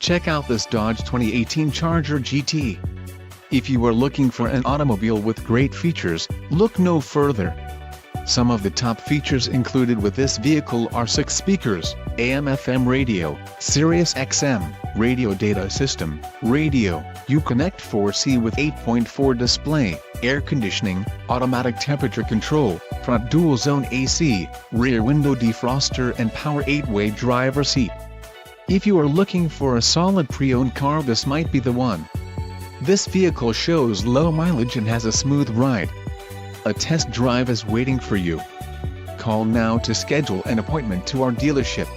Check out this Dodge 2018 Charger GT. If you are looking for an automobile with great features, look no further. Some of the top features included with this vehicle are 6 speakers, AM/FM radio, Sirius XM, radio data system, radio, Uconnect 4C with 8.4 display, air conditioning, automatic temperature control, front dual zone AC, rear window defroster and power 8-way driver seat. If you are looking for a solid pre-owned car, this might be the one. This vehicle shows low mileage and has a smooth ride. A test drive is waiting for you. Call now to schedule an appointment to our dealership.